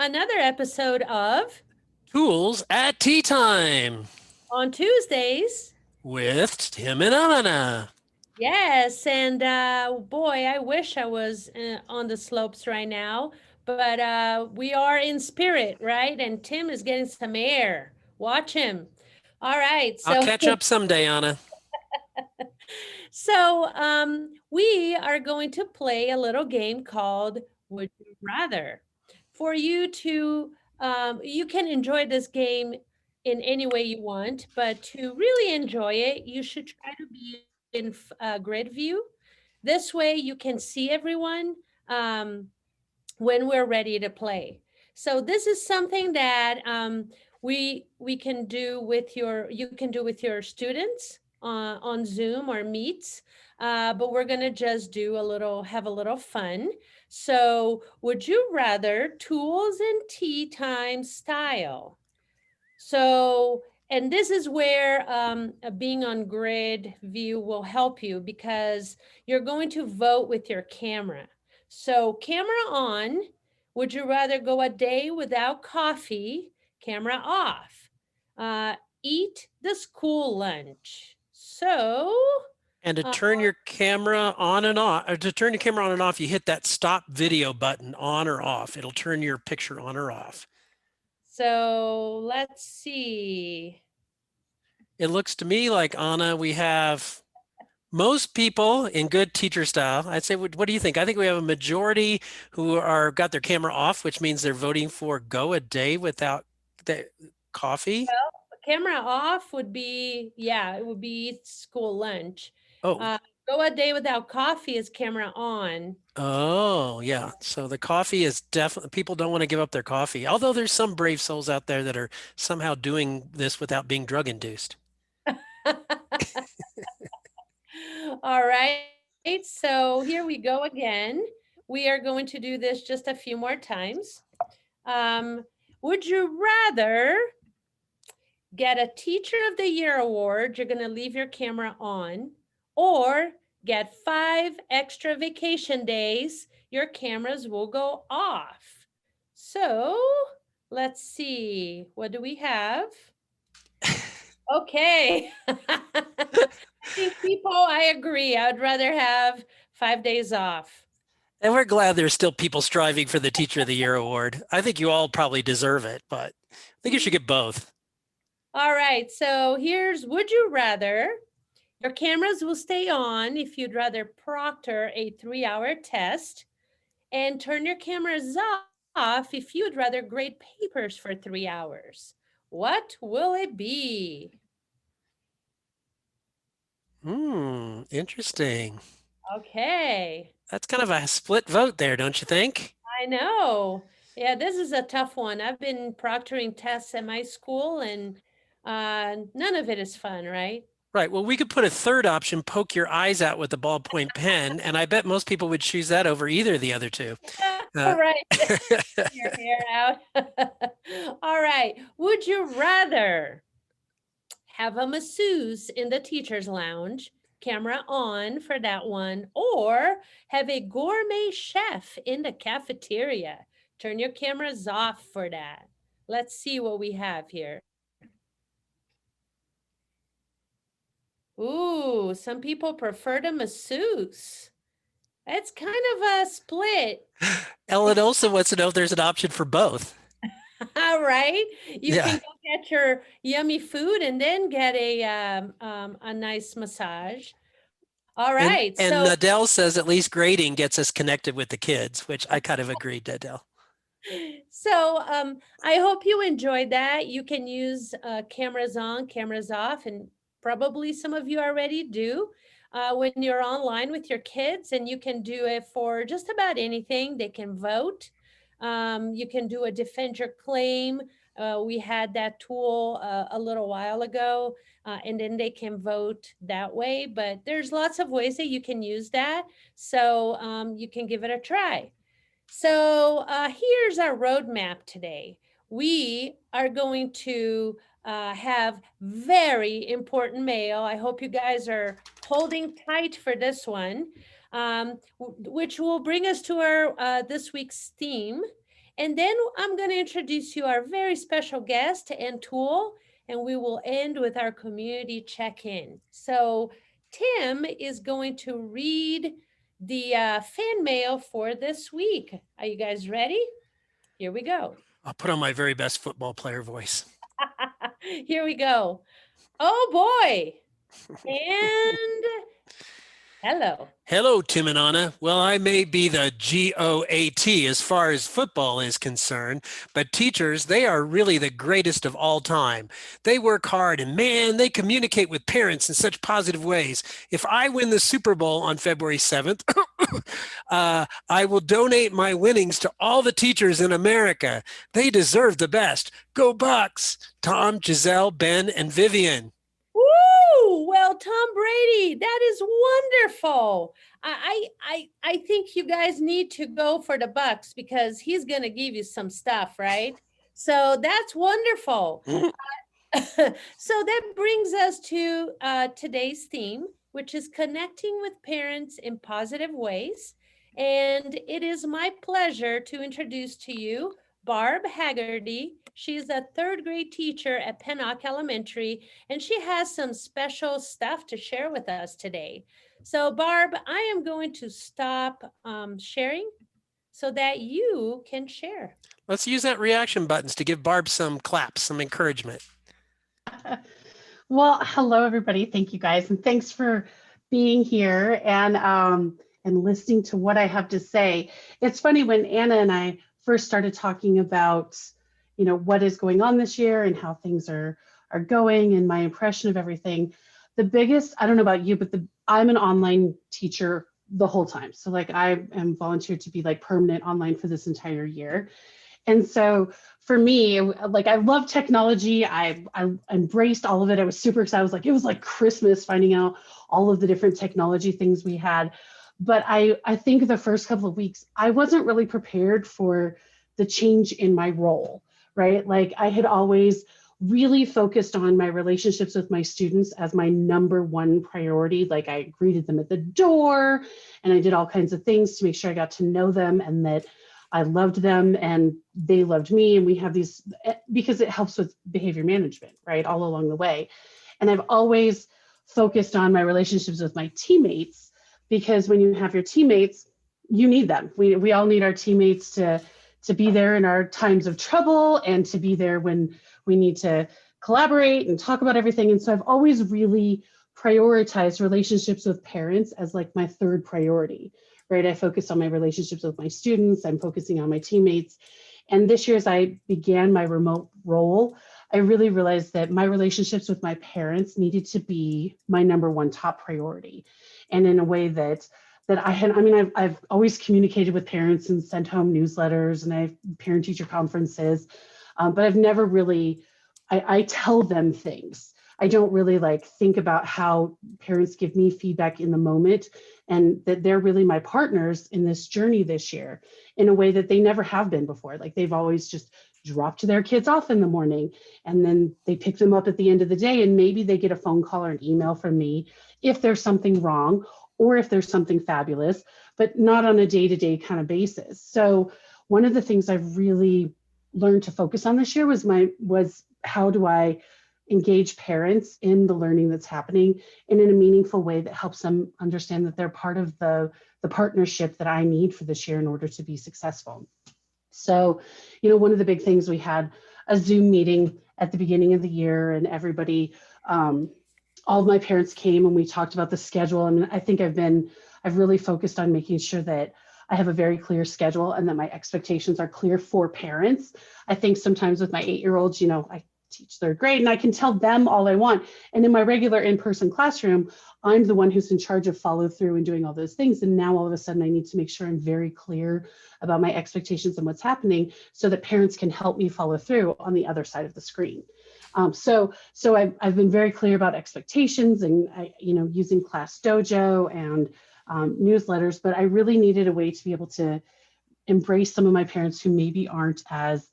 another episode of Tools at Tea Time On Tuesdays. with Tim and Anna. Yes, and boy, I wish I was on the slopes right now, but we are in spirit, right? And Tim is getting some air. Watch him. All right, I'll so catch up someday, Anna. we are going to play a little game called Would You Rather. For you to, you can enjoy this game in any way you want, but to really enjoy it, you should try to be in grid view. This way, you can see everyone when we're ready to play. So this is something that we can do with you can do with your students on Zoom or Meets, but we're gonna just do have a little fun. So would you rather tools and tea time style? So, and this is where being on grid view will help you because you're going to vote with your camera. So, camera on, would you rather go a day without coffee? Camera off. Uh, Eat the school lunch. So, And to uh, turn your camera on and off, or to turn your camera on and off, you hit that stop video button on or off. It'll turn your picture on or off. so let's see. It looks to me like, Anna, we have most people in good teacher style. I'd say, what do you think? I think we have a majority who are got their camera off, which means they're voting for go a day without the coffee. Camera off would be, yeah, it would be school lunch. Oh, Uh, Go a day without coffee is camera on. oh, yeah. So the coffee is definitely, people don't want to give up their coffee. Although there's some brave souls out there that are somehow doing this without being drug induced. All right, so here we go again. We are going to do this just a few more times. Um, would you rather get a Teacher of the Year award? You're going to leave your camera on, or get 5 extra vacation days. Your cameras will go off. So let's see. What do we have? Okay. I think I agree. I would rather have 5 days off. And we're glad there's still people striving for the Teacher of the Year award. I think you all probably deserve it, but I think you should get both. All right. So here's would you rather? Your cameras will stay on if you'd rather proctor a 3 hour test, and turn your cameras off if you'd rather grade papers for 3 hours. What will it be? Interesting. Okay. That's kind of a split vote there, don't you think? I know. Yeah, this is a tough one. I've been proctoring tests at my school, and none of it is fun, right? Right. Well, we could put a third option, poke your eyes out with a ballpoint pen, and I bet most people would choose that over either of the other two. All Uh, right. Your hair out. All right. Would you rather have a masseuse in the teacher's lounge, camera on for that one, or have a gourmet chef in the cafeteria? Turn your cameras off for that. Let's see what we have here. Ooh, some people prefer the masseuse. It's kind of a split. Ellen also wants to know if there's an option for both. All right. You can Yeah. go get your yummy food and then get a nice massage. All And right. and So Nadell says at least grading gets us connected with the kids, which I kind of agree, Nadell. I hope you enjoyed that. You can use cameras on, cameras off, and probably some of you already do when you're online with your kids, and you can do it for just about anything. They can vote. You can do a defend your claim. We had that tool a little while ago, and then they can vote that way. But there's lots of ways that you can use that. So you can give it a try. So here's our roadmap today. We are going to have very important mail. I hope you guys are holding tight for this one, which will bring us to our this week's theme. And then I'm going to introduce you our very special guest and tool, and we will end with our community check-in. So Tim is going to read the fan mail for this week. Are you guys ready? Here we go. I'll put on my very best football player voice. Here we go. Oh boy. And hello. Hello, Tim and Anna. Well, I may be the GOAT as far as football is concerned, but teachers, they are really the greatest of all time. They work hard and man, they communicate with parents in such positive ways. If I win the Super Bowl on February 7th, I will donate my winnings to all the teachers in America. They deserve the best. Go Bucks! Tom, Giselle, Ben, and Vivian. Woo! Well, Tom Brady, that is wonderful. I think you guys need to go for the Bucks because he's going to give you some stuff, right? So that's wonderful. So that brings us to today's theme, which is connecting with parents in positive ways. And it is my pleasure to introduce to you Barb Haggerty. She's a third grade teacher at Pennock Elementary, and she has some special stuff to share with us today. So Barb, I am going to stop sharing so that you can share. Let's use that reaction buttons to give Barb some claps, some encouragement. Well, hello everybody. Thank you guys, and thanks for being here and listening to what I have to say. It's funny when Anna and I first started talking about, what is going on this year and how things are going and my impression of everything. The biggest, I don't know about you, but I'm an online teacher the whole time. So like I am volunteered to be like permanent online for this entire year. And so for me, like I love technology. I embraced all of it. I was super excited. It was like Christmas finding out all of the different technology things we had. But I think the first couple of weeks, I wasn't really prepared for the change in my role, right? Like I had always really focused on my relationships with my students as my number one priority. Like I greeted them at the door and I did all kinds of things to make sure I got to know them and that I loved them and they loved me. And we have these, because it helps with behavior management, right? All along the way. And I've always focused on my relationships with my teammates, because when you have your teammates, you need them. We all need our teammates to be there in our times of trouble and to be there when we need to collaborate and talk about everything. And so I've always really prioritized relationships with parents as like my third priority. Right, I focus on my relationships with my students. I'm focusing on my teammates. And this year, as I began my remote role, I really realized that my relationships with my parents needed to be my number one top priority. And in a way that I've always communicated with parents and sent home newsletters and I have parent teacher conferences, but I've never really, I tell them things. I don't really like think about how parents give me feedback in the moment, and that they're really my partners in this journey this year in a way that they never have been before. Like they've always just dropped their kids off in the morning and then they pick them up at the end of the day, and maybe they get a phone call or an email from me if there's something wrong or if there's something fabulous, but not on a day-to-day kind of basis. So one of the things I've really learned to focus on this year was how do I engage parents in the learning that's happening and in a meaningful way that helps them understand that they're part of the partnership that I need for this year in order to be successful. So, one of the big things, we had a Zoom meeting at the beginning of the year, and everybody, all of my parents came and we talked about the schedule. I mean, I think I've really focused on making sure that I have a very clear schedule and that my expectations are clear for parents. I think sometimes with my 8-year-olds, I teach third grade and I can tell them all I want. And in my regular in-person classroom, I'm the one who's in charge of follow through and doing all those things. And now all of a sudden I need to make sure I'm very clear about my expectations and what's happening so that parents can help me follow through on the other side of the screen. So I've been very clear about expectations and using Class Dojo and newsletters, but I really needed a way to be able to embrace some of my parents who maybe aren't as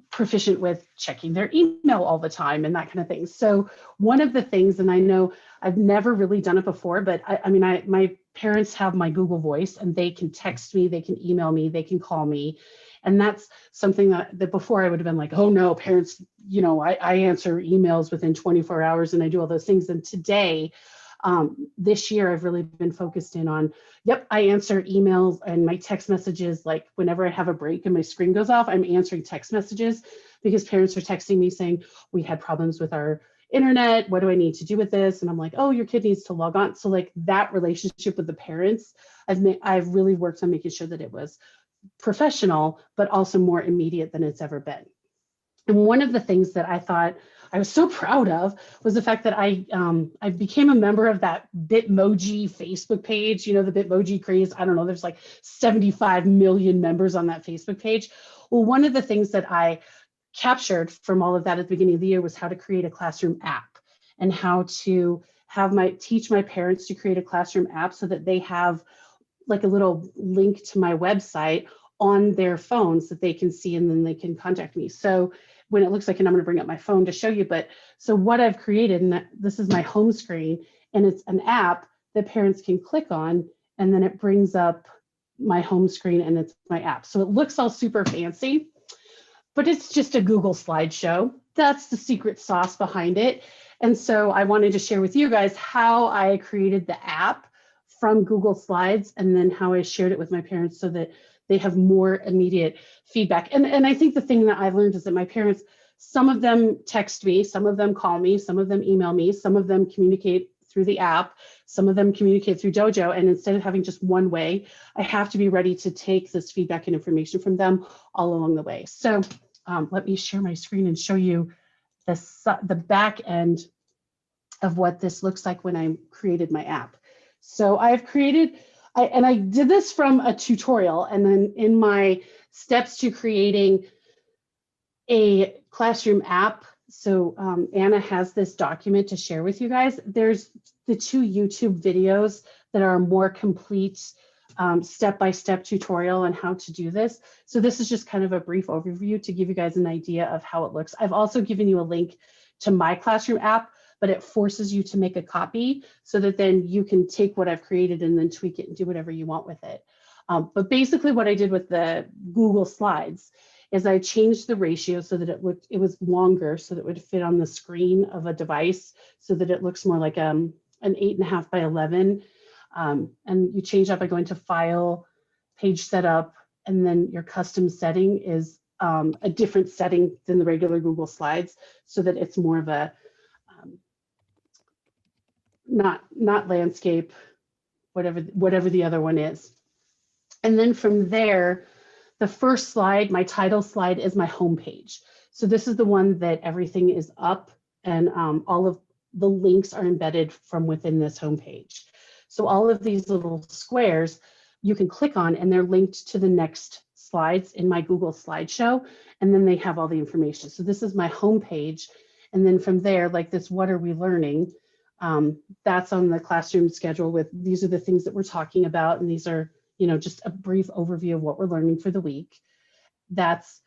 proficient with checking their email all the time and that kind of thing. So one of the things, and I know I've never really done it before, but my parents have my Google Voice, and they can text me, they can email me, they can call me. And that's something that before I would have been like, oh no, parents, I answer emails within 24 hours and I do all those things. And today, this year, I've really been focused in on, yep, I answer emails and my text messages. Like whenever I have a break and my screen goes off, I'm answering text messages because parents are texting me saying, we had problems with our internet. What do I need to do with this? And I'm like, oh, your kid needs to log on. So like that relationship with the parents, I've really worked on making sure that it was professional, but also more immediate than it's ever been. And one of the things that I thought I was so proud of was the fact that I became a member of that Bitmoji Facebook page, the Bitmoji craze. I don't know, there's like 75 million members on that Facebook page. Well, one of the things that I captured from all of that at the beginning of the year was how to create a classroom app and how to teach my parents to create a classroom app so that they have like a little link to my website on their phones that they can see, and then they can contact me. So when it looks like, and I'm going to bring up my phone to show you, but so what I've created, and this is my home screen, and it's an app that parents can click on, and then it brings up my home screen and it's my app. So it looks all super fancy, but it's just a Google slideshow. That's the secret sauce behind it. And so I wanted to share with you guys how I created the app from Google Slides, and then how I shared it with my parents so that they have more immediate feedback. And I think the thing that I've learned is that my parents, some of them text me, some of them call me, some of them email me, some of them communicate through the app, some of them communicate through Dojo. And instead of having just one way, I have to be ready to take this feedback and information from them all along the way. So let me share my screen and show you the back end of what this looks like when I created my app. So I've created, I did this from a tutorial, and then in my steps to creating a classroom app. So Anna has this document to share with you guys. There's the 2 YouTube videos that are a more complete step-by-step tutorial on how to do this. So this is just kind of a brief overview to give you guys an idea of how it looks. I've also given you a link to my classroom app, but it forces you to make a copy so that then you can take what I've created and then tweak it and do whatever you want with it. But basically what I did with the Google Slides is I changed the ratio so that it was longer, so that it would fit on the screen of a device, so that it looks more like an 8.5 by 11. And you change that by going to File, Page Setup, and then your custom setting is a different setting than the regular Google Slides, so that it's more of a not landscape, whatever the other one is. And then from there, the first slide, my title slide, is my home page. So this is the one that everything is up, and all of the links are embedded from within this home page. So all of these little squares you can click on, and they're linked to the next slides in my Google slideshow, and then they have all the information. So this is my home page, and then from there, like this, what are we learning? That's on the classroom schedule with, these are the things that we're talking about, and these are, just a brief overview of what we're learning for the week. That's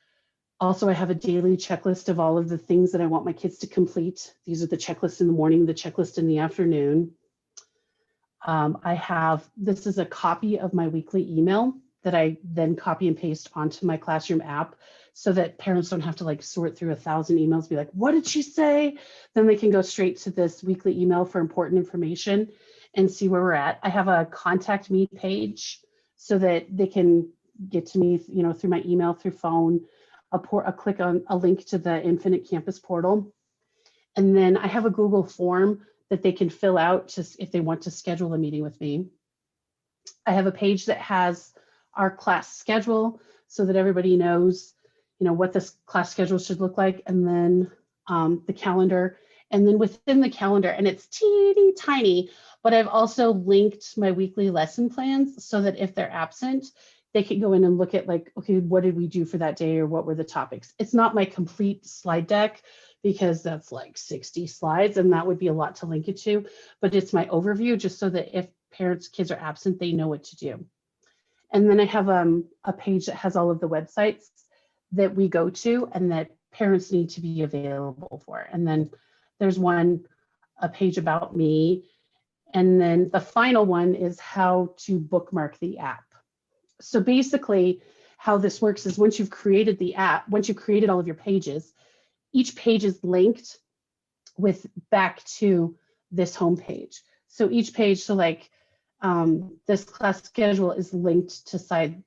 also, I have a daily checklist of all of the things that I want my kids to complete. These are the checklists in the morning, the checklist in the afternoon. This is a copy of my weekly email that I then copy and paste onto my classroom app, so that parents don't have to like sort through 1,000 emails, be like, what did she say? Then they can go straight to this weekly email for important information and see where we're at. I have a contact me page so that they can get to me, through my email, through phone, a click on a link to the Infinite Campus portal. And then I have a Google form that they can fill out just if they want to schedule a meeting with me. I have a page that has our class schedule so that everybody knows, what this class schedule should look like, and then the calendar. And then within the calendar, and it's teeny tiny, but I've also linked my weekly lesson plans so that if they're absent, they can go in and look at like, okay, what did we do for that day, or what were the topics? It's not my complete slide deck because that's like 60 slides and that would be a lot to link it to, but it's my overview just so that if kids are absent, they know what to do. And then I have a page that has all of the websites that we go to and that parents need to be available for. And then there's a page about me, And then the final one is how to bookmark the app. So basically, how this works is once you've created the app, once you've created all of your pages, each page is linked with back to this home page. So each page, so like this class schedule is linked to slide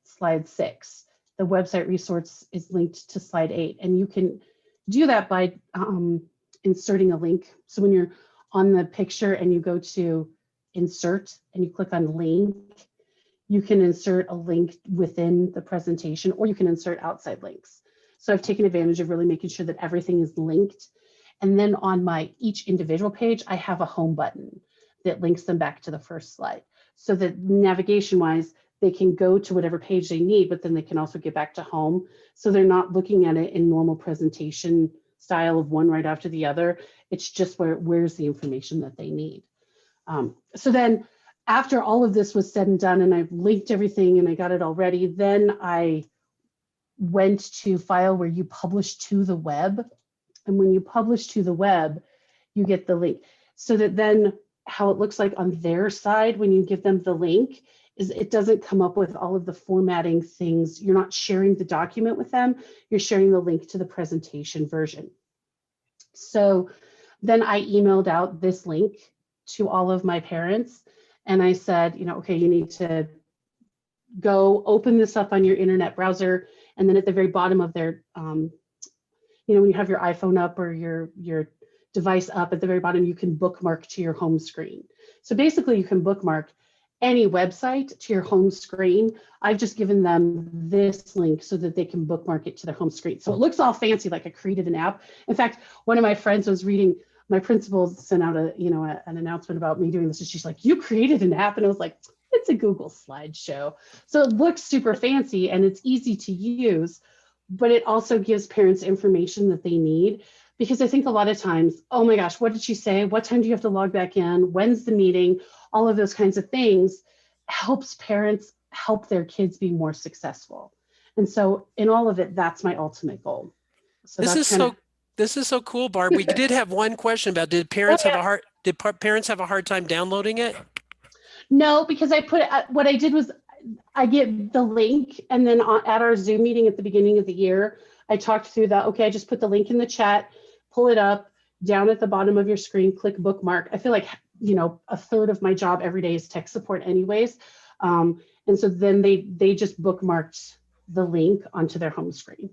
6. The website resource is linked to slide 8. And you can do that by inserting a link. So when you're on the picture and you go to insert and you click on link, you can insert a link within the presentation, or you can insert outside links. So I've taken advantage of really making sure that everything is linked. And then on my each individual page, I have a home button that links them back to the first slide. So that navigation wise, they can go to whatever page they need, but then they can also get back to home. So they're not looking at it in normal presentation style of one right after the other. It's just where's the information that they need. So then after all of this was said and done, and I've linked everything and I got it all ready, then I went to file where you publish to the web. And when you publish to the web, you get the link. So that then how it looks like on their side when you give them the link is it doesn't come up with all of the formatting things. You're not sharing the document with them. You're sharing the link to the presentation version. So then I emailed out this link to all of my parents. And I said, you know, okay, you need to go open this up on your internet browser. And then at the very bottom of their, you know, when you have your iPhone up or your device up at the very bottom, you can bookmark to your home screen. So basically you can bookmark any website to your home screen. I've just given them this link so that they can bookmark it to their home screen. So it looks all fancy, like I created an app. In fact, one of my friends was reading, my principal sent out an announcement about me doing this. And she's like, you created an app? And I was like, it's a Google slideshow. So it looks super fancy and it's easy to use, but it also gives parents information that they need. Because I think a lot of times, oh my gosh, what did she say? What time do you have to log back in? When's the meeting? All of those kinds of things helps parents help their kids be more successful. And so in all of it, that's my ultimate goal. So This that's is kind of. this is so cool, Barb. We did have one question about did parents have a hard time downloading it? No, because I put what I did was I get the link, and then at our Zoom meeting at the beginning of the year, I talked through that. Okay, I just put the link in the chat, pull it up down at the bottom of your screen, click bookmark. I feel like, you know, a third of my job every day is tech support anyways. And so then they just bookmarked the link onto their home screen.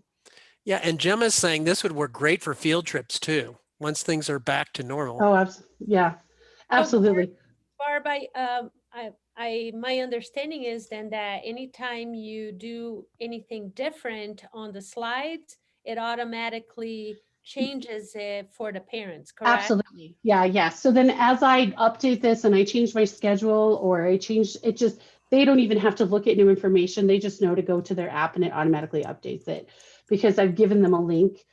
Yeah, and Gemma's saying this would work great for field trips too, once things are back to normal. Oh, yeah, absolutely. Barb, my understanding is then that anytime you do anything different on the slides, it automatically changes it for the parents, correct? Absolutely. Yeah. So then as I update this and I change my schedule or I change it, just they don't even have to look at new information. They just know to go to their app and it automatically updates it because I've given them a link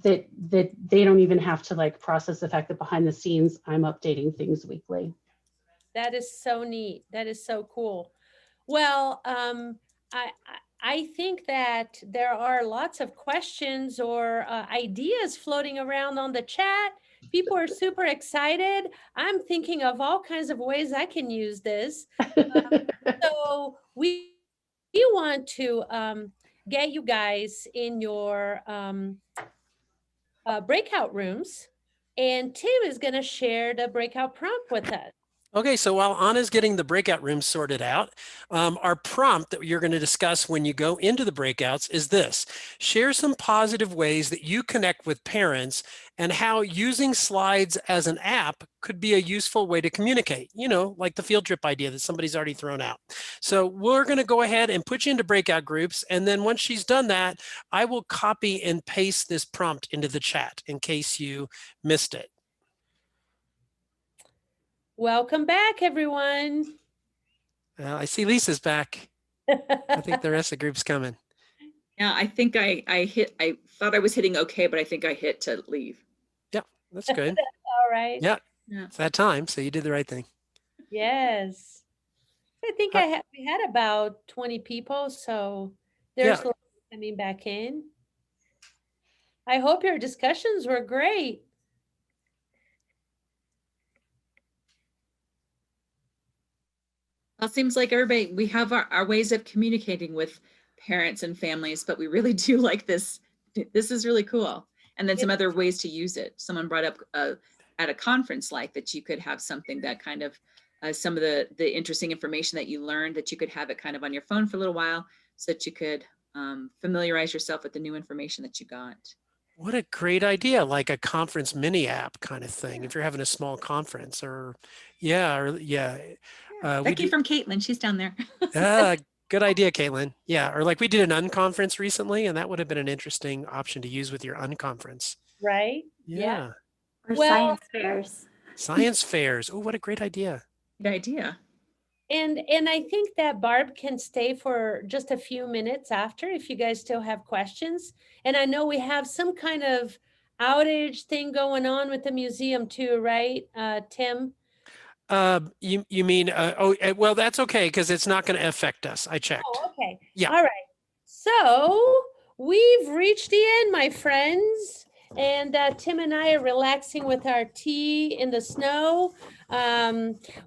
that they don't even have to like process the fact that behind the scenes I'm updating things weekly. That is so neat. That is so cool. Well, I think that there are lots of questions or ideas floating around on the chat. People are super excited. I'm thinking of all kinds of ways I can use this. So we want to get you guys in your breakout rooms, and Tim is going to share the breakout prompt with us. Okay, so while Anna's getting the breakout room sorted out, our prompt that you're going to discuss when you go into the breakouts is this. Share some positive ways that you connect with parents and how using slides as an app could be a useful way to communicate, you know, like the field trip idea that somebody's already thrown out. So we're going to go ahead and put you into breakout groups. And then once she's done that, I will copy and paste this prompt into the chat in case you missed it. Welcome back, everyone. I see Lisa's back. I think the rest of the group's coming. Yeah, I think I thought I was hitting okay, but I think I hit to leave. Yep, that's good. All right. Yeah, it's that time, so you did the right thing. Yes. I think we had about 20 people, so there's a lot coming back in. I hope your discussions were great. It seems like everybody, we have our ways of communicating with parents and families, but we really do like this. This is really cool. And then some other ways to use it. Someone brought up at a conference like that, you could have something that kind of some of the interesting information that you learned, that you could have it kind of on your phone for a little while so that you could familiarize yourself with the new information that you got. What a great idea, like a conference mini app kind of thing. If you're having a small conference or yeah. We Becky do, from Caitlin, she's down there. good idea, Caitlin. Yeah, or like we did an unconference recently, and that would have been an interesting option to use with your unconference. Right? Yeah. Or Well, science fairs. Science fairs. Oh, what a great idea. Good idea. and I think that Barb can stay for just a few minutes after if you guys still have questions. And I know we have some kind of outage thing going on with the museum too, right, Tim? You mean, well, that's okay because it's not going to affect us. I checked. Oh, okay. Yeah. All right. So we've reached the end, my friends. And Tim and I are relaxing with our tea in the snow.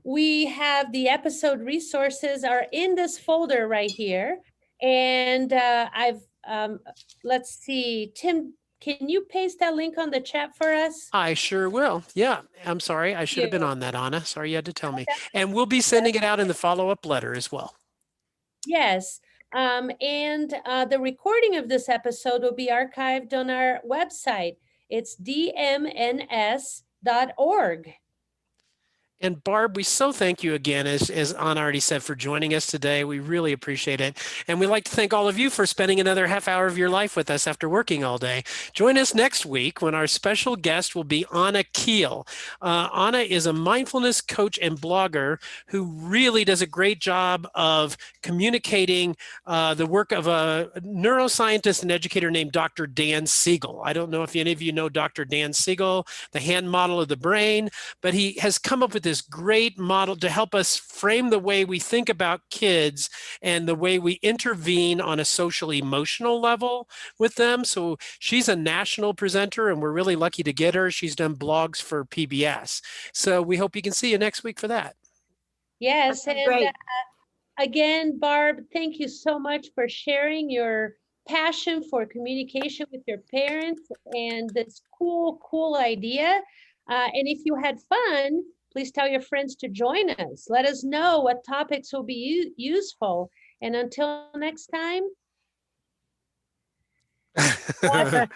We have the episode resources are in this folder right here. And let's see, Tim, can you paste that link on the chat for us? I sure will. Yeah. I'm sorry. I should have been on that, Anna. Sorry you had to tell me. And we'll be sending it out in the follow-up letter as well. Yes. And the recording of this episode will be archived on our website. It's dmns.org. And Barb, we so thank you again, as Anna already said, for joining us today. We really appreciate it. And we'd like to thank all of you for spending another half hour of your life with us after working all day. Join us next week when our special guest will be Anna Keel. Anna is a mindfulness coach and blogger who really does a great job of communicating the work of a neuroscientist and educator named Dr. Dan Siegel. I don't know if any of you know Dr. Dan Siegel, the hand model of the brain, but he has come up with this great model to help us frame the way we think about kids and the way we intervene on a social emotional level with them. So she's a national presenter and we're really lucky to get her. She's done blogs for PBS. So we hope you can see you next week for that. Yes, That's and great. again, Barb, thank you so much for sharing your passion for communication with your parents and this cool idea. And if you had fun, please tell your friends to join us. Let us know what topics will be useful. And until next time. Aw.